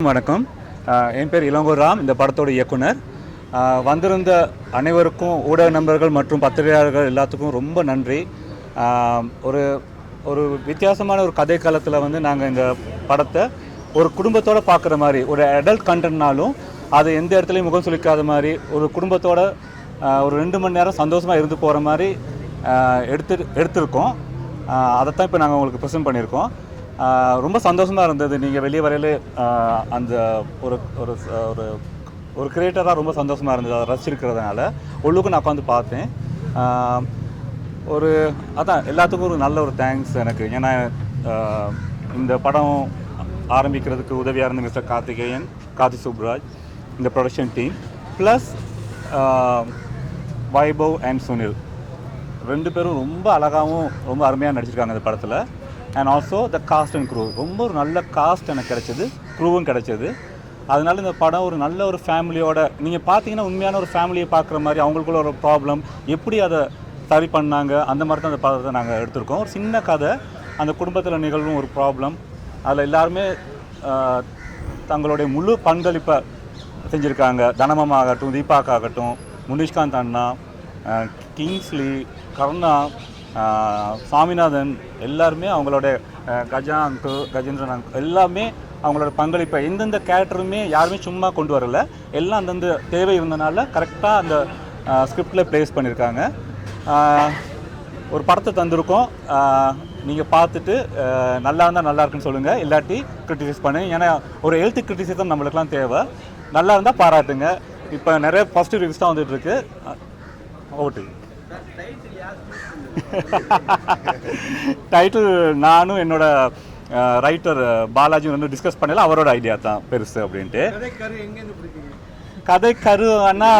வணக்கம். என் பேர் இளங்கோ ராம், இந்த படத்தோட இயக்குனர். வந்திருந்த அனைவருக்கும் ஊடக நண்பர்கள் மற்றும் பத்திரிகையாளர்கள் எல்லாத்துக்கும் ரொம்ப நன்றி. ஒரு ஒரு வித்தியாசமான ஒரு கதை காலத்தில் வந்து நாங்கள் இந்த படத்தை ஒரு குடும்பத்தோடு பார்க்குற மாதிரி, ஒரு அடல்ட் கண்டென்ட்னாலும் அது எந்த இடத்துலையும் முகம் சுளிக்காத மாதிரி, ஒரு குடும்பத்தோட ஒரு 2 மணி நேரம் சந்தோஷமாக இருந்து போகிற மாதிரி எடுத்திருக்கோம். அதைத்தான் இப்போ நாங்கள் உங்களுக்கு ப்ரெசென்ட் பண்ணியிருக்கோம். ரொம்ப சந்தோஷமாக இருந்தது. நீங்கள் வெளியே வரையிலே அந்த ஒரு ஒரு ஒரு ஒரு கிரியேட்டராக ரொம்ப சந்தோஷமாக இருந்தது. அதை ரசிச்சிருக்கிறதுனால உள்ளுக்கும் நான் உட்காந்து பார்த்தேன். அதான் எல்லாத்துக்கும் ஒரு நல்ல ஒரு தேங்க்ஸ் எனக்கு. ஏன்னா இந்த படம் ஆரம்பிக்கிறதுக்கு உதவியாக இருந்த மிஸ்டர் கார்த்தி சுப்ராஜ், இந்த production team, plus Vaibhav and Sunil 2 பேரும் ரொம்ப அழகாகவும் ரொம்ப அருமையாக நடிச்சிருக்காங்க இந்த படத்தில். And also the cast and crew, ரொம்ப ஒரு நல்ல காஸ்ட் எனக்கு கிடைச்சது, க்ரூவும் கிடைச்சது. அதனால இந்த படம் ஒரு நல்ல ஒரு ஃபேமிலியோட நீங்கள் பார்த்தீங்கன்னா உண்மையான ஒரு ஃபேமிலியை பார்க்குற மாதிரி, அவங்களுக்குள்ள ஒரு ப்ராப்ளம் எப்படி அதை சரி பண்ணாங்க, அந்த மாதிரி தான் அந்த படத்தை நாங்கள் எடுத்திருக்கோம். ஒரு சின்ன கதை, அந்த குடும்பத்தில் நிகழ்வும் ஒரு ப்ராப்ளம், அதில் எல்லாருமே தங்களுடைய முழு பங்களிப்பை செஞ்சுருக்காங்க. தனமமாகட்டும், தீபாக்காகட்டும், முனிஷ்காந்த் அண்ணா, கிங்ஸ்லி, கருணா, சாமிநாதன், எல்லாருமே அவங்களோட கஜேந்திரன் அங்கிள் எல்லாமே அவங்களோட பங்களிப்பை எந்தெந்த கேரக்டருமே யாருமே சும்மா கொண்டு வரல. எல்லாம் அந்தந்த தேவை இருந்தனால கரெக்டாக அந்த ஸ்கிரிப்டில் ப்ளேஸ் பண்ணியிருக்காங்க. ஒரு படத்தை தந்திருக்கோம். நீங்கள் பார்த்துட்டு நல்லா இருந்தால் நல்லா இருக்குன்னு சொல்லுங்கள், இல்லாட்டி கிரிட்டிசைஸ் பண்ணுங்கள். ஏன்னா ஒரு ஹெல்த் கிரிட்டிசிசம் நம்மளுக்குலாம் தேவை. நல்லா இருந்தால் பாராட்டுங்க. இப்போ நிறைய பாசிட்டிவ் ரிவ்யூஸ் தான் வந்துட்டுருக்கு. ஓட்டு டைட்டில் நானும் என்னோட ரைட்டர் பாலாஜி வந்து டிஸ்கஸ் பண்ணல, அவரோட ஐடியா தான் பெருசு அப்படின்ட்டு. கதை கரு அண்ணா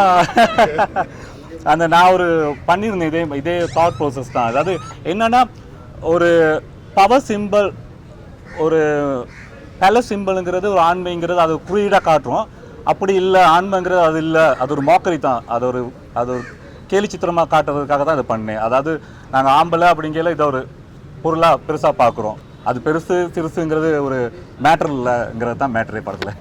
அந்த நான் ஒரு பண்ணியிருந்தேன் இதே தாட் ப்ராசஸ் தான். அதாவது என்னன்னா, ஒரு பவர் சிம்பிள், ஒரு பேலஸ் சிம்பிளுங்கிறது ஒரு ஆண்மைங்கிறது அது குறியீடாக காட்டுறோம். அப்படி இல்லை, ஆண்மைங்கிறது அது இல்லை, அது ஒரு மோக்கரி தான். அது ஒரு கேலி சித்திரமாக காட்டுறதுக்காக தான் இதை பண்ணேன். அதாவது நாங்கள் ஆம்பளை அப்படிங்கிற இதை ஒரு பொருளாக பெருசாக பார்க்குறோம். அது பெருசு சிறுசுங்கிறது ஒரு மேட்டர் இல்லைங்கிறது தான் மேட்டரே படத்தில்.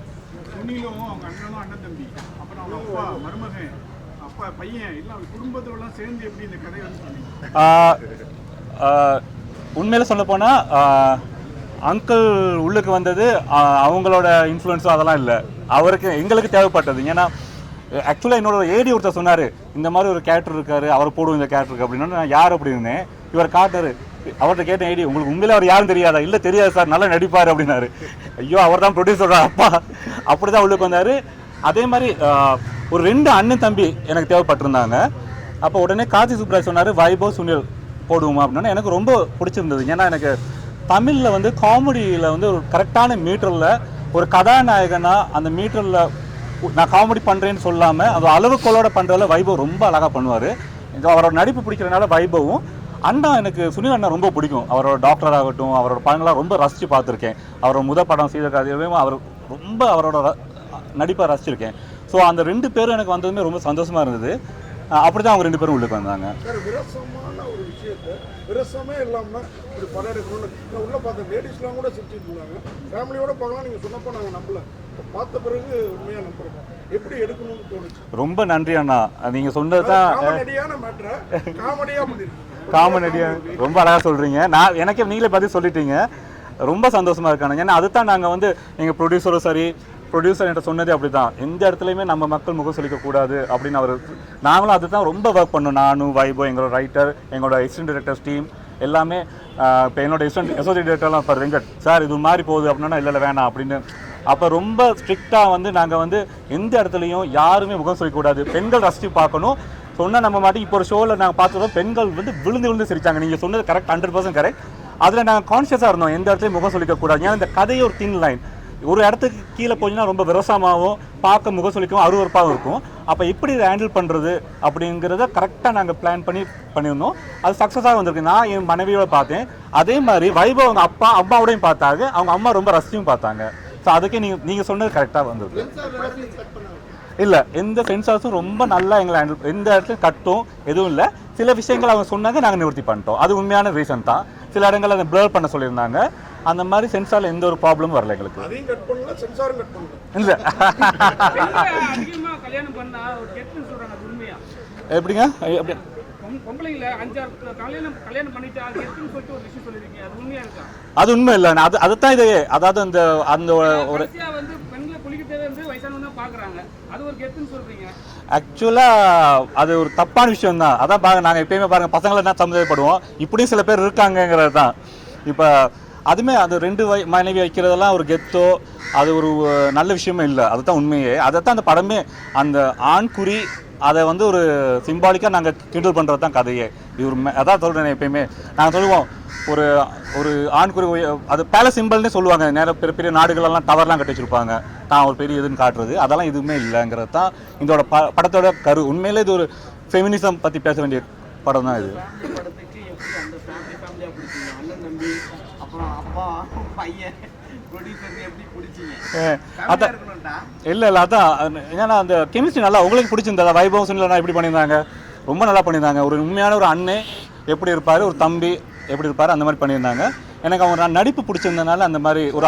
உண்மையில சொல்ல போனால் அங்கிள் உள்ளுக்கு வந்தது அவங்களோட இன்ஃப்ளூயன்ஸும் அதெல்லாம் இல்லை, அவருக்கு எங்களுக்கு தேவைப்பட்டது. ஏன்னா ஆக்சுவலாக என்னோட ஏடி ஒருத்தர் சொன்னார், இந்த மாதிரி ஒரு கேரக்டர் இருக்கார், அவர் போடுவோம் இந்த கேரக்டருக்கு அப்படின்னா. நான் யார் அப்படி இருந்தேன், இவர் காட்டார். அவர்கிட்ட கேட்டேன், ஏடி உங்களுக்கு உண்மையில அவர் யாரும் தெரியாதா? இல்லை தெரியாது சார், நல்லா நடிப்பார் அப்படின்னாரு. ஐயோ, அவர் தான் ப்ரொடியூசர் அப்பா, அப்படி தான் உள்ளுக்கு வந்தார். அதே மாதிரி ஒரு 2 அண்ணன் தம்பி எனக்கு தேவைப்பட்டிருந்தாங்க. அப்போ உடனே கார்த்தி சுப்ராஜ் சொன்னார், வைபவ் சுனில் போடுவோமா அப்படின்னா. எனக்கு ரொம்ப பிடிச்சிருந்தது. ஏன்னா எனக்கு தமிழில் வந்து காமெடியில் வந்து ஒரு கரெக்டான மீட்டரில் ஒரு கதாநாயகனாக அந்த மீட்டரில் நான் காமெடி பண்ணுறேன்னு சொல்லாமல் அது அளவுக்கோளோட பண்ணுறதுல வைபவ் ரொம்ப அழகாக பண்ணுவார். அவரோட நடிப்பு பிடிக்கிறதுனால வைபவும் அண்ணா எனக்கு சுனில் அண்ணா ரொம்ப பிடிக்கும். அவரோட டாக்டர் ஆகட்டும், அவரோட படங்களாக ரொம்ப ரசித்து பார்த்துருக்கேன். அவரோட முதல் படம் சீதக்காதியும் அவர் ரொம்ப அவரோட நடிப்பை ரசிச்சிருக்கேன். ஸோ அந்த 2 பேரும் எனக்கு வந்ததுமே ரொம்ப சந்தோஷமாக இருந்தது. அப்படி தான் அவங்க 2 பேரும் உள்ளுக்கு வந்தாங்க. விரசமே இல்லாமல் ஒரு படம் எடுக்கணும்னு உள்ள பார்த்த லேடிஸ்லாம் கூட சிரிச்சுட்டு இருந்தாங்க. ஃபேமிலியோட பார்க்கலாம் நீங்கள் சொன்னப்போ நாங்கள் நம்பல, பார்த்த பிறகு உண்மையாக நம்புறோம். எப்படி எடுக்கணும்னு தோணுச்சு. ரொம்ப நன்றி அண்ணா. நீங்கள் சொன்னது தான் காமெடியான மேட்ரை காமெடியாக பண்ணிருக்கீங்க. காமெடியாக ரொம்ப அழகாக சொல்கிறீங்க. நான் எனக்கே நீங்களே பார்த்து சொல்லிட்டீங்க. ரொம்ப சந்தோஷமாக இருக்காங்க. ஏன்னா அதுதான் நாங்கள் வந்து எங்கள் ப்ரொடியூசரும் சரி, ப்ரொடியூசர் என்கிட்ட சொன்னதே அப்படி தான், எந்த இடத்துலையுமே நம்ம மக்கள் முகம் சொல்லிக்கக்கூடாது அப்படின்னு அவர். நாங்களும் அதுதான் ரொம்ப ஒர்க் பண்ணோம். நானும் வைபவ், எங்களோட ரைட்டர், எங்களோட அசிஸ்டன்ட் டைரக்டர்ஸ் டீம் எல்லாமே. இப்போ என்னோட அசோசியேட் டைரக்டர்லாம் இப்போ வெங்கட் சார் இது மாதிரி போகுது அப்படின்னா இல்லை வேணாம் அப்படின்னு. அப்போ ரொம்ப ஸ்ட்ரிக்டாக வந்து நாங்கள் வந்து எந்த இடத்துலையும் யாருமே முகம் சொல்லிக்கூடாது, பெண்கள் ரசித்து பார்க்கணும் சொன்னால் நம்ம மாட்டி. இப்போ ஒரு ஷோவில் நாங்கள் பார்த்துருவோம், பெண்கள் வந்து விழுந்து சிரித்தாங்க. நீங்கள் சொன்னது கரெக்ட், 100% கரெக்ட். அதில் நாங்கள் கான்ஷியஸாக இருந்தோம், எந்த இடத்துலையும் முகம் சொல்லிக்கக்கூடாது. ஏன்னா இந்த கதையை ஒரு தின் லைன், ஒரு இடத்துக்கு கீழே போச்சுன்னா ரொம்ப விரசமாகவும் பார்க்க முகம் சொல்லிக்கவும் அருவறுப்பாகவும் இருக்கும். அப்போ எப்படி இதை ஹேண்டில் பண்ணுறது அப்படிங்கிறத கரெக்டாக நாங்கள் பிளான் பண்ணியிருந்தோம். அது சக்ஸஸாக வந்திருக்கு. நான் என் மனைவியோட பார்த்தேன். அதே மாதிரி வைபவ் அவங்க அம்மாவோடையும் பார்த்தாங்க. அவங்க அம்மா ரொம்ப ரசிச்சும் பார்த்தாங்க. ஸோ அதுக்கே நீங்கள் சொன்னது கரெக்டாக வந்தது. இல்லை, எந்த சென்சார்ஸும் ரொம்ப நல்லா எங்களை ஹேண்டில், எந்த இடத்துல கட்டும் எதுவும் இல்லை. சில விஷயங்கள் அவங்க சொன்னாங்க, நாங்கள் நிவர்த்தி பண்ணிட்டோம். அது உண்மையான ரீசன் தான். சில இடங்கள் அதை ப்ளர் பண்ண சொல்லியிருந்தாங்க. அந்த மாதிரி சென்சாரில் எந்த ஒரு ப்ராப்ளமும் வரல எங்களுக்கு. அதையும் கட் பண்ணல, சென்சாரும் கட் பண்ணல. இல்லை அதிகமா கல்யாணம் பண்ணா ஒரு கெட்டுன்னு சொல்றாங்க, அது உண்மையா? எப்படிங்க எப்படி பொம்பளைங்கள 5-6 கல்யாணம் பண்ணிட்டு அது கெட்டுன்னு சொல்லிட்டு ஒரு விஷயம் சொல்லிருக்கீங்க, அது உண்மையா இருக்கா? அது உண்மை இல்லை. அதுதான் இது. அதாவது அந்த அந்த ஒரு வந்து பெண்களை குளிக்கிட்டே வந்து வயசானவங்க பாக்குறாங்க, அது ஒரு கெட்டுன்னு சொல்றீங்க. ஆக்சுவலாக அது ஒரு தப்பான விஷயம் தான். அதான் பாருங்க, நாங்கள் எப்பயுமே பாருங்கள் பசங்களை என்ன சமுதாயப்படுவோம், இப்படியும் சில பேர் இருக்காங்கங்கிறது தான். இப்போ அதுவுமே அது 2 மனைவி வைக்கிறதெல்லாம் ஒரு கெத்தோ அது ஒரு நல்ல விஷயமே இல்லை. அதுதான் உண்மையே. அதைத்தான் அந்த படமே அந்த ஆண் குறி அதை வந்து ஒரு சிம்பாலிக்காக நாங்கள் கிண்டல் பண்ணுறது தான் கதையே. இது ஒரு அதான் சொல்கிறேன், எப்பயுமே நாங்கள் சொல்லுவோம் ஒரு ஒரு ஆண்குறி அது பேலஸ் சிம்பிள்னே சொல்லுவாங்க. நேரம் பெரிய பெரிய நாடுகளெல்லாம் டவர்லாம் கட்டி வச்சுருப்பாங்க, தான் ஒரு பெரிய இதுன்னு காட்டுறது. அதெல்லாம் எதுவுமே இல்லைங்கிறது தான் இதோட படத்தோட கரு. உண்மையிலே இது ஒரு ஃபெமினிசம் பற்றி பேச வேண்டிய படம் தான் இது. இல்லை இல்லை அதான் ஏன்னா அந்த கெமிஸ்ட்ரி நல்லா உங்களுக்கு பிடிச்சிருந்தா. வைபவம் சுனிலா எப்படி பண்ணியிருந்தாங்க, ரொம்ப நல்லா பண்ணியிருந்தாங்க. ஒரு உண்மையான ஒரு அண்ணன் எப்படி இருப்பார், ஒரு தம்பி எப்படி இருப்பார், அந்த மாதிரி பண்ணியிருந்தாங்க. எனக்கு அவங்க நடிப்பு பிடிச்சிருந்தனால அந்த மாதிரி ஒரு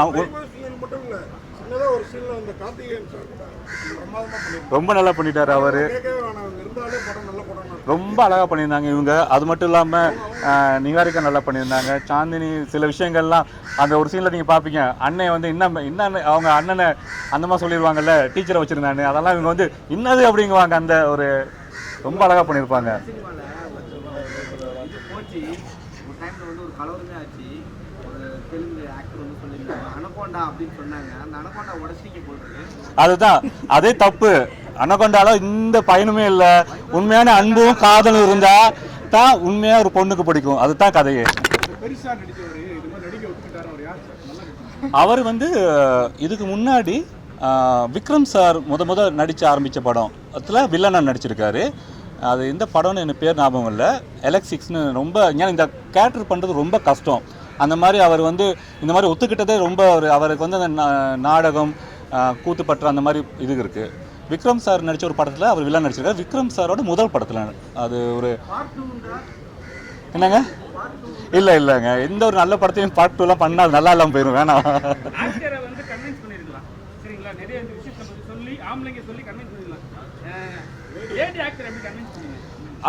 ரொம்ப நல்லா பண்ணிட்டாரு அவர். ரொம்ப அழகாக பண்ணியிருந்தாங்க இவங்க. அது மட்டும் இல்லாமல் நிகாரிகா நல்லா பண்ணியிருந்தாங்க. சாந்தினி சில விஷயங்கள்லாம் அந்த ஒரு சீனில் நீங்கள் பார்ப்பீங்க, அண்ணன் வந்து இன்னும் அவங்க அண்ணனை அந்த மாதிரி சொல்லிடுவாங்கல்ல, டீச்சரை வச்சுருந்தானு, அதெல்லாம் இவங்க வந்து இன்னது அப்படிங்குவாங்க. அந்த ஒரு ரொம்ப அழகாக பண்ணியிருப்பாங்க. அதுதான் அதே தப்பு. அனகொண்டால இந்த பயனுமே இல்லை. உண்மையான அன்பும் காதலும் இருந்தா தான் உண்மையா ஒரு பொண்ணுக்கு பிடிக்கும். அதுதான் கதையே. அவர் வந்து இதுக்கு முன்னாடி விக்ரம் சார் முத நடிச்சு ஆரம்பித்த படம் அதில் வில்லனாக நடிச்சிருக்காரு. அது எந்த படம்னு எனக்கு பேர் ஞாபகம் இல்லை. எலக்ட்ரிக்ஸ்னு ரொம்ப ஏன்னா இந்த கேரக்டர் பண்ணுறது ரொம்ப கஷ்டம். அந்த மாதிரி அவர் வந்து இந்த மாதிரி ஒத்துக்கிட்டதே ரொம்ப அவருக்கு வந்து அந்த நாடகம் கூத்துப்பற்று அந்த மாதிரி இது இருக்குது. விக்ரம் சார் நடித்த ஒரு படத்தில் அவர் வில்லன் நடிச்சிருக்காரு. விக்ரம் சாரோட முதல் படத்தில் அது ஒரு என்னங்க இல்லைங்க, எந்த ஒரு நல்ல படத்தையும் பார்ட் 2லாம் பண்ணால் அது நல்லா இல்லாமல் போயிடும். வேணாம்.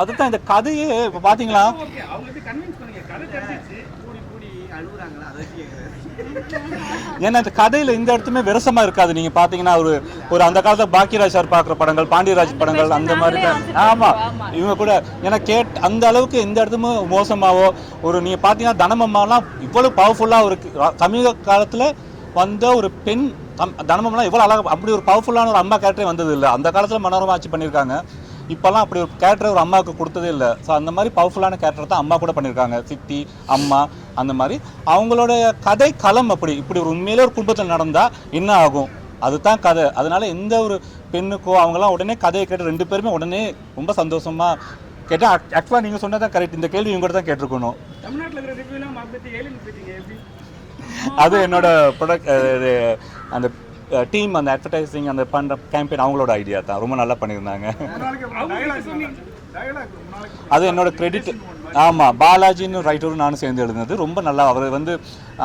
அதுதான் இந்த கதையே. இப்போ பார்த்தீங்களா ஏன்னா இந்த கதையில் இந்த இடத்துமே விரசமாக இருக்காது. நீங்கள் பார்த்தீங்கன்னா ஒரு அந்த காலத்தில் பாக்கியராஜ் சார் பார்க்குற படங்கள், பாண்டியராஜ் படங்கள் அந்த மாதிரி தான். ஆமாம், இவங்க கூட ஏன்னா அந்த அளவுக்கு எந்த இடத்துமே மோசமாகவோ நீங்கள் பார்த்தீங்கன்னா தனமம்மாலாம் இவ்வளோ பவர்ஃபுல்லாக ஒரு சமீப காலத்தில் வந்த ஒரு பெண் தனமம்லாம் இவ்வளோ அழகாக அப்படி ஒரு பவர்ஃபுல்லான ஒரு அம்மா கேரக்டரே வந்தது இல்லை. அந்த காலத்தில் மனோரமா ஆட்சி பண்ணியிருக்காங்க. இப்போல்லாம் அப்படி ஒரு கேரக்டர் ஒரு அம்மாவுக்கு கொடுத்ததே இல்லை. ஸோ அந்த மாதிரி பவர்ஃபுல்லான கேரக்டர் தான் அம்மா கூட பண்ணியிருக்காங்க. சித்தி, அம்மா அந்த மாதிரி அவங்களோட கதை களம் இப்படி ஒரு உண்மையிலே ஒரு குடும்பத்தில் நடந்தால் என்ன ஆகும், அதுதான் கதை. அதனால எந்த ஒரு பெண்ணுக்கோ அவங்களாம் உடனே கதையை கேட்டு 2 பேருமே உடனே ரொம்ப சந்தோஷமாக கேட்டால். ஆக்சுவலாக நீங்கள் சொன்னதான் கரெக்ட். இந்த கேள்வி இவங்க கூட தான் கேட்டிருக்கணும். அது என்னோட ப்ரொடக்ட் அந்த டீம் அந்த அட்வர்டைசிங் அந்த பண்ணுற கேம்பெயின் அவங்களோட ஐடியா தான். ரொம்ப நல்லா பண்ணியிருந்தாங்க. அது என்னோட கிரெடிட். ஆமாம், பாலாஜின்னு ரைட்டரும் நானும் சேர்ந்து எழுதுனது. ரொம்ப நல்லா அவர் வந்து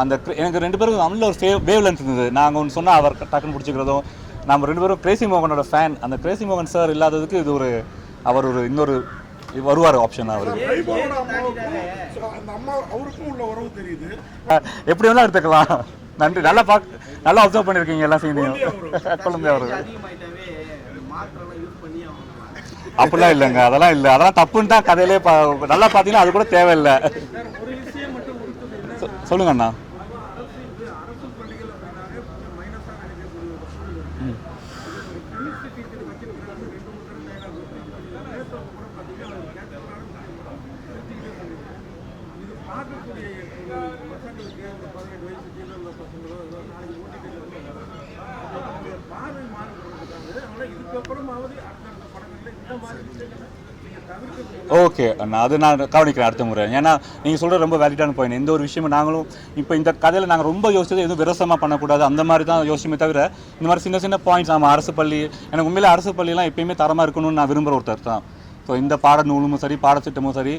அந்த எனக்கு 2 பேரும் நல்ல ஒரு வேவ் லென்த் இருந்தது. நாங்கள் ஒன்று சொன்னால் அவர் டக்குன்னு பிடிச்சிக்கிறதும். நம்ம 2 பேரும் கிரேசி மோகனோட ஃபேன். அந்த கிரேசி மோகன் சார் இல்லாததுக்கு இது அவர் இன்னொரு வருவார் ஆப்ஷன். அவர் எப்படி வேணாலும் எடுத்துக்கலாம். நன்றி. நல்லா அப்சர்வ் பண்ணியிருக்கீங்க எல்லா சீனையும். குழந்தை அவர் அப்படிலாம் இல்லைங்க, அதெல்லாம் இல்லை, அதெல்லாம் தப்புன்னு தான் கதையிலே நல்லா பார்த்தீங்கன்னா அது கூட தேவையில்லை. சொல்லுங்க அண்ணா. ஓகே அண்ணா, அது நான் கவனிக்கிறேன் அடுத்த முறை. ஏன்னா நீங்கள் சொல்கிற ரொம்ப வேலிடான பாயிண்ட். எந்த ஒரு விஷயமும் நாங்களும் இப்போ இந்த கதையில் நாங்கள் ரொம்ப யோசிச்சது எதுவும் விரசமாக பண்ணக்கூடாது அந்த மாதிரி தான் யோசிச்சுமே தவிர இந்த மாதிரி சின்ன சின்ன பாயிண்ட்ஸ். ஆமாம், அரசு பள்ளி எனக்கு உண்மையிலே அரசு பள்ளியெலாம் எப்பயுமே தரமாக இருக்கணும்னு நான் விரும்புகிற ஒருத்தர் தான். ஸோ இந்த பாட நூலும் சரி பாடத்திட்டமும் சரி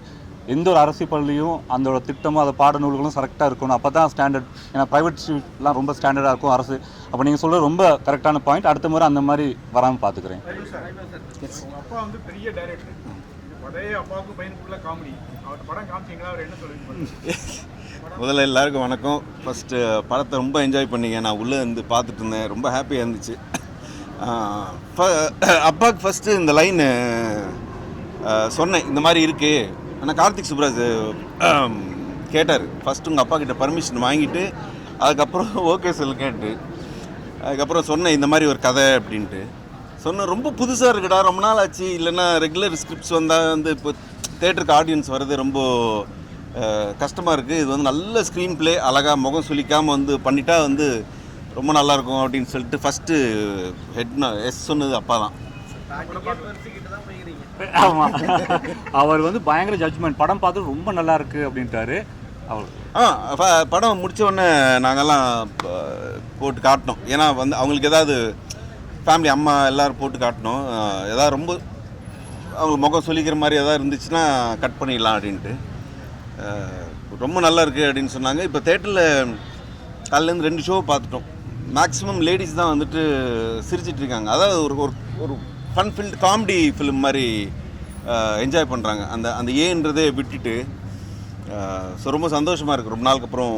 எந்த ஒரு அரசு பள்ளியும் அதோட திட்டமும் அதை பாடநூல்களும் கரெக்டாக இருக்கணும். அப்போ தான் ஸ்டாண்டர்ட். ஏன்னா ப்ரைவேட் ஸ்கூல்லாம் ரொம்ப ஸ்டாண்டர்டாக இருக்கும் அரசு. அப்போ நீங்கள் சொல்கிறது ரொம்ப கரெக்டான பாயிண்ட். அடுத்த முறை அந்த மாதிரி வராமல் பார்த்துக்கிறேன். உங்கள் அப்பா வந்து பெரிய டைரக்டர், ஒரே அப்பாவுக்கும் பையனுக்குள்ள காமெடி, அவர் படம் காமிச்சிங்களா, அவர் என்ன சொல்லுவீங்க? முதல்ல எல்லாருக்கும் வணக்கம். ஃபஸ்ட்டு படத்தை ரொம்ப என்ஜாய் பண்ணிங்க. நான் உள்ளே இருந்து பார்த்துட்டு இருந்தேன், ரொம்ப ஹாப்பியாக இருந்துச்சு. அப்பாவுக்கு ஃபஸ்ட்டு இந்த லைன் சொன்னேன், இந்த மாதிரி இருக்குது. ஆனால் கார்த்திக் சுப்ராஜ் கேட்டார் ஃபஸ்ட்டு உங்கள் அப்பா கிட்ட பர்மிஷன் வாங்கிட்டு, அதுக்கப்புறம் ஓகே கேட்டு அதுக்கப்புறம் சொன்னேன் இந்த மாதிரி ஒரு கதை அப்படின்ட்டு சொன்னேன். ரொம்ப புதுசாக இருக்குடா, ரொம்ப நாள் ஆச்சு. இல்லைன்னா ரெகுலர் ஸ்கிரிப்ட்ஸ் வந்தால் வந்து இப்போ தேட்டருக்கு ஆடியன்ஸ் வர்றது ரொம்ப கஷ்டமாக இருக்குது. இது வந்து நல்ல ஸ்க்ரீன் ப்ளே, அழகாக முகம் சுளிக்காமல் வந்து பண்ணிட்டா வந்து ரொம்ப நல்லாயிருக்கும் அப்படின்னு சொல்லிட்டு ஃபஸ்ட்டு எஸ் சொன்னது அப்பா தான். ஆமாம், அவர் வந்து பயங்கர ஜட்ஜ்மெண்ட். படம் பார்த்து ரொம்ப நல்லா இருக்குது அப்படின்ட்டாரு அவர். படம் முடித்த உடனே நாங்கள்லாம் போட்டு காட்டினோம். ஏன்னா வந்து அவங்களுக்கு ஏதாவது ஃபேமிலி அம்மா எல்லோரும் போட்டு காட்டினோம். எதாவது ரொம்ப அவங்களுக்கு முகம் சொல்லிக்கிற மாதிரி எதாவது இருந்துச்சுன்னா கட் பண்ணிடலாம் அப்படின்ட்டு. ரொம்ப நல்லா இருக்குது அப்படின்னு சொன்னாங்க. இப்போ தேட்டரில் காலையிலேருந்து 2 ஷோ பார்த்துட்டோம். மேக்ஸிமம் லேடிஸ் தான் வந்துட்டு சிரிச்சிட்ருக்காங்க. அதாவது ஒரு ஒரு ஃபன் ஃபில்டு காமெடி ஃபிலிம் மாதிரி என்ஜாய் பண்ணுறாங்க. அந்த ஏன்றதே விட்டுட்டு. ஸோ ரொம்ப சந்தோஷமாக இருக்குது. ரொம்ப நாளுக்கு அப்புறம்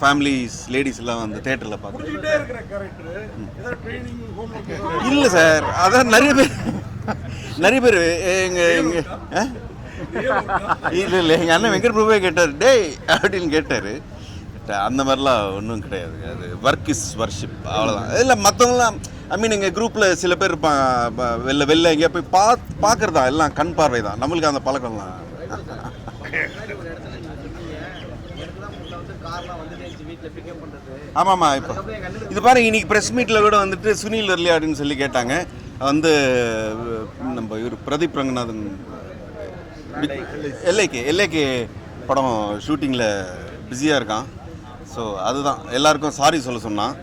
ஃபேமிலிஸ் லேடிஸ் எல்லாம் வந்து தேட்டரில் பார்த்து. இல்லை சார், அதான் நிறைய பேர் எங்கள் இல்லை எங்கள் அண்ணன் வெங்கட் பிரபுவே கேட்டார், டேய் அப்படின்னு கேட்டார். அந்த மாதிரிலாம் ஒன்றும் கிடையாது. அது ஒர்க் இஸ் வர்ஷிப், அவ்வளோதான். இல்லை மற்றவங்களாம் எங்கள் குரூப்பில் சில பேர் இருப்பாங்க, வெளில எங்கேயா போய் பார்க்குறதா, எல்லாம் கண் பார்வை தான். நம்மளுக்கு அந்த பழக்கம்லாம். ஆமாம்மா, இப்போ இது பாருங்க, இன்னைக்கு ப்ரெஸ் மீட்டில் கூட வந்துட்டு சுனில் வரலையா அப்படின்னு சொல்லி கேட்டாங்க. வந்து நம்ம இவர் பிரதீப் ரங்கநாதன் எல்ஏகே படம் ஷூட்டிங்கில் பிஸியாக இருக்கான். ஸோ அதுதான் எல்லாருக்கும் சாரி சொல்ல சொன்னான்.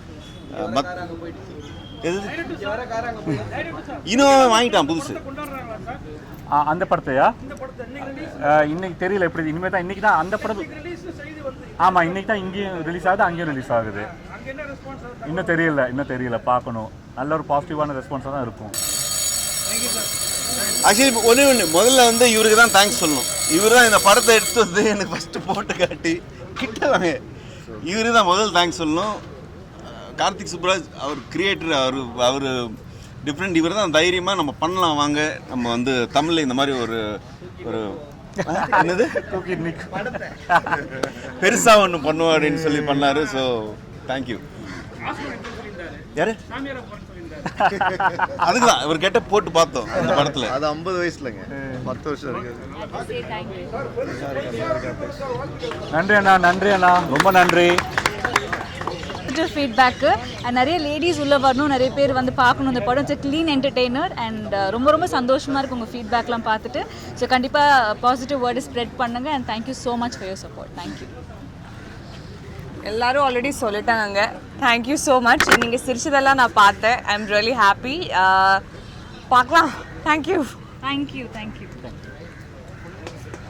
இன்னும் வாங்கிட்டான் புதுசு. அந்த படத்தையா இன்னைக்கு தெரியல எப்படி. இனிமேல் தான் இன்னைக்கு தான் அந்த படம். ஆமாம், இன்னைக்கு தான் இங்கேயும் ரிலீஸ் ஆகுது, அங்கேயும் ரிலீஸ் ஆகுது. இன்னும் தெரியல பார்க்கணும். நல்ல ஒரு பாசிட்டிவான ரெஸ்பான்ஸாக தான் இருக்கும். ஆக்சுவலி ஒன்று முதல்ல வந்து இவருக்கு தான் தேங்க்ஸ் சொல்லணும். இவர் தான் இந்த படத்தை எடுத்து வந்து எனக்கு ஃபஸ்ட்டு போட்டு காட்டி கிட்ட வாங்க, இவரு தான் முதல் தேங்க்ஸ் சொல்லணும். கார்த்திக் சுப்ராஜ் அவர் கிரியேட்டர், அவர் டிஃப்ரெண்ட். இவர் தான் தைரியமாக நம்ம பண்ணலாம் வாங்க, நம்ம வந்து தமிழில் இந்த மாதிரி ஒரு என்னது பெருசாக ஒன்று பண்ணுவோம் அப்படின்னு சொல்லி பண்ணார். So thank you. யாரு அதுக்கு தான் இவர் கேட்ட போட்டு பார்த்தோம் அந்த படத்தில். அது 50 வயசுலங்க, 10 வருஷம் இருக்கு. நன்றி அண்ணா, ரொம்ப நன்றி. ஃபீட்பேக்கு நிறைய லேடிஸ் உள்ளே வரணும், நிறைய பேர் வந்து பார்க்கணும் இந்த படம். இட்ஸ் க்ளீன் என்டர்டெய்னர் அண்ட் ரொம்ப சந்தோஷமாக இருக்குது உங்கள் ஃபீட்பேக்லாம் பார்த்துட்டு. ஸோ கண்டிப்பாக பாசிட்டிவ் வேர்டு ஸ்ப்ரெட் பண்ணுங்கள். And thank you so much for your support. Thank you. எல்லாரும் ஆல்ரெடி சொல்லிட்டாங்க. Thank you so much. நீங்கள் சிரிச்சதெல்லாம் நான் பார்த்தேன். I am really happy. பார்க்கலாம். தேங்க்யூ.